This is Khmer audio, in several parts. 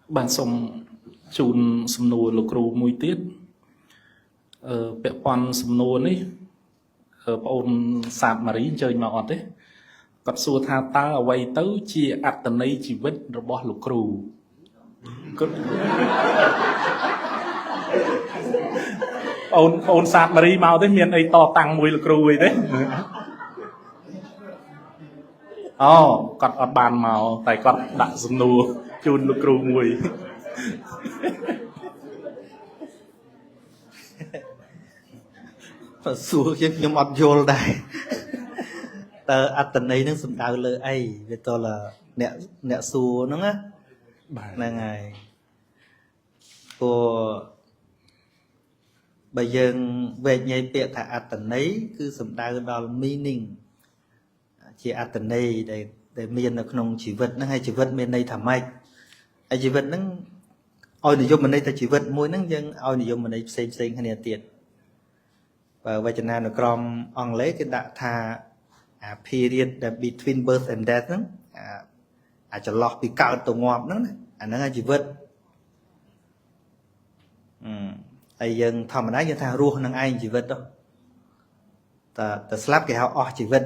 bạn xong chùn sầm nô lục rù mùi tiết bẹ quan sầm nô này ôn sạp mà rí chơi mà ọt đấy còn xua tha ta ở quay tới chia ắt tận đây chỉ vết rồi bỏ lục rù ôn sạp mà rí mau đấy miền ấy to tăng mùi lục rù vậy đấy còn ọt bàn màu tại còn đặt sầm nô chùn lục rù mùi xua chứ nhưng mà vô đây tờ ắt tận đây nó sầm đào lời ấy về to là nẹt xua nó á là ngày của bây giờ về nhảy bịa thả ắt tận ấy cứ sầm đào đó là meaning chỉ ắt tận đây để miền ởក្នុងជីវិតហ្នឹងហើយជីវិតមានន័យថាម៉េចហើយជីវិតហ្នឹងឲ្យនិយមន័យថាជីវិតមួយហ្នឹងយើងឲ្យនិយមន័យផ្សេងគ្នាទៀតវចនានុក្រមអង់គ្លេសគេដាក់ថា period between birth and death ហ្នឹងអាចន្លោះពីកើតទៅងាប់ហ្នឹងអាហ្នឹងជីវិតហើយយើងធម្មតាយើងថារស់នឹងឯងជីវិតតែស្លាប់គេហៅអស់ជីវិត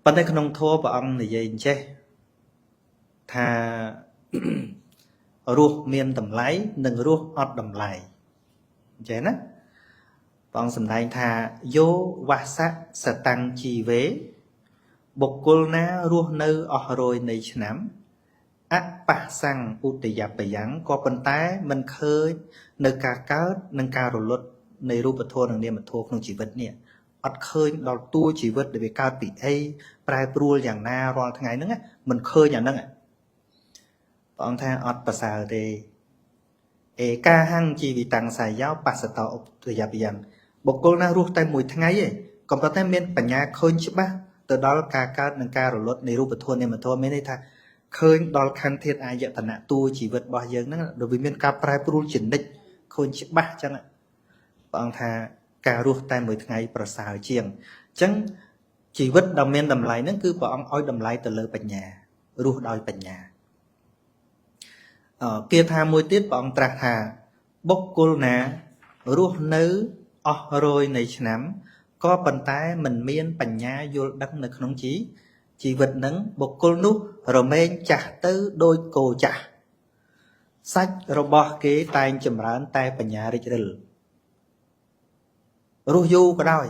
ប៉ុន្តែក្នុងធម៌ព្រះអង្គនិយាយអញ្ចេះថារស់មានតម្លៃនិងរស់អត់តម្លៃអញ្ចឹងណាព្រះអង្គសម្ដែងថាយោវាសៈសតាំងជីវេបុគ្គលណារស់នៅអស់រយនៃឆ្នាំអបសੰឧទយបយ៉ាងក៏ប៉ុន្តែមិនឃើញនៅការកើតនិងការរលត់នៃរូបធម៌និងនាមធម៌ក្នុងជីវិតនេះអត់ឃើញដល់តួជីវិតដែលវាកើតពីអីប្រែប្រួលយ៉ាងណារាល់ថ្ងៃហ្នឹងមិនឃើញអាហ្នឹងព្រះអង្គថាអត់ប្រសើរទេឯកាហੰជីវិតាំងសាយោបសតោឧទយបយ៉ាងបុគ្គលណារស់តែមួយថ្ងៃឯងក៏ប៉ុន្តែមានបញ្ញាឃើញច្បាស់ទៅដល់ការកើតនិងការរលត់នៃរូបធម៌នាមធម៌មានន័យថាឃើញដល់ខន្ធធាតុអាយតនៈតួជីវិតរបស់យើងហ្នឹងដែលវាមានការប្រែប្រួលជានិច្ចឃើញច្បាស់ចឹងព្រះអង្គថាការរស់តែមួយថ្ងៃប្រសើរជាងអញ្ចឹងជីវិតដ៏មានតម្លៃហ្នឹងគឺព្រះអង្គឲ្យតម្លៃទៅលើបញ្ញារស់ដោយបញ្ញាគាថាមួយទៀតព្រះអង្គត្រាស់ថាបុគ្គលណារស់នៅអស់រយនៃឆ្នាំក៏ប៉ុន្តែមិនមានបញ្ញាយល់ដឹងនៅក្នុងជីវិតហ្នឹងបុគ្គលនោះរមែងចាស់ទៅដោយគោចាស់សាច់របស់គេតែងចម្រើនតែបញ្ញារិចរិលរស់យូរក៏ដោយ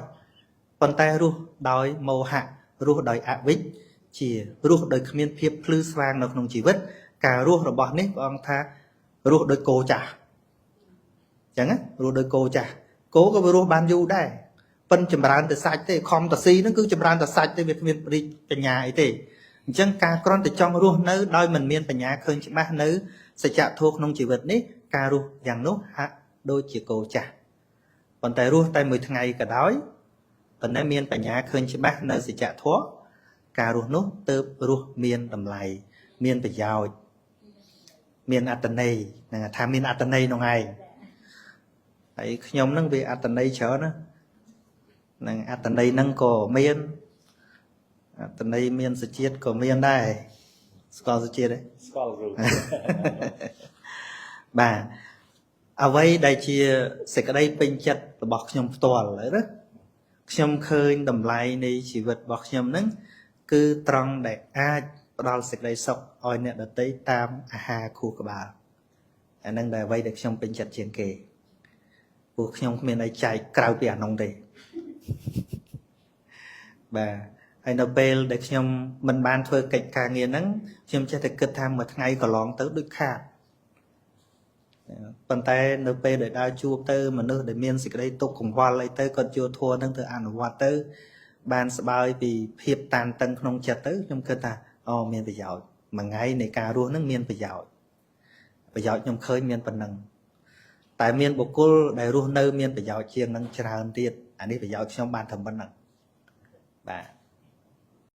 ប៉ុន្តែរស់ដោយមោហៈរស់ដោយអវិជ្ជារស់ដោយគ្មានភាពភ្លឺស្វាងនៅក្នុងជីវិតការរស់របស់នេះព្រះអង្គថារស់ដោយគោចាស់អញ្ចឹងរស់ដោយគោចាស់គោក៏វារស់បានយូរដែរប៉ុន្តែចម្រើនតែសាច់ទេខំតស៊ីហ្នឹងគឺចម្រើនតែសាច់ទេវាគ្មានបញ្ញាអីទេអញ្ចឹងការគ្រាន់តែចង់រស់នៅដោយមិនមានបញ្ញាឃើញច្បាស់នៅសច្ចធម៌ក្នុងជីវិតនេះការរស់យ៉ាងនោះហាក់ដូចជាគោចាស់ប៉ុន្តែរស់តែមួយថ្ងៃក៏ដោយប៉ុន្តែមានបញ្ញាឃើញច្បាស់នៅសច្ចធម៌ការរស់នោះទើបរស់មានតម្លៃមានប្រយោជន៍មានអត្តន័យហ្នឹងថាមានអត្តន័យក្នុងឯងហើយខ្ញុំហ្នឹងវាអត្តន័យច្រើនណានឹងអត្តន័យហ្នឹងក៏មានអត្តន័យមានសជាតិក៏មានដែរស្គាល់សជាតិទេស្គាល់គ្រូបាទអ្វីដែលជាសេចក្តីពេញចិត្តរបស់ខ្ញុំផ្ទាល់ណាខ្ញុំឃើញតម្លៃនៃជីវិតរបស់ខ្ញុំហ្នឹងគឺត្រង់ដែលអាចផ្ដល់សេចក្តីសុខឲ្យអ្នកដទៃតាមអាហារខួរក្បាលអាហ្នឹងដែលអ្វីដែលខ្ញុំពេញចិត្តជាងគេពួកខ្ញុំគ្មានអីចែកក្រៅពីអានោះទេបាទហើយនៅពេលដែលខ្ញុំមិនបានធ្វើកិច្ចការងារហ្នឹងខ្ញុំចេះតែគិតថាមួយថ្ងៃកន្លងទៅដូចខាតប៉ុន្តែនៅពេលដែលដើរជួបទៅមនុស្សដែលមានសេចក្តីទុក្ខកង្វល់អីទៅគាត់យកធម៌ហ្នឹងទៅអនុវត្តទៅបានស្បើយពីភាពតានតឹងក្នុងចិត្តទៅខ្ញុំគិតថាមានប្រយោជន៍មួយថ្ងៃនៃការរស់ហ្នឹងមានប្រយោជន៍ខ្ញុំឃើញមានប៉ុណ្ណឹងតែមានបុគ្គលដែលរស់នៅមានប្រយោជន៍ជាងនឹងច្រើនទៀតអានេះប្រយោជន៍ខ្ញុំបានតែប៉ុណ្ណឹងបាទ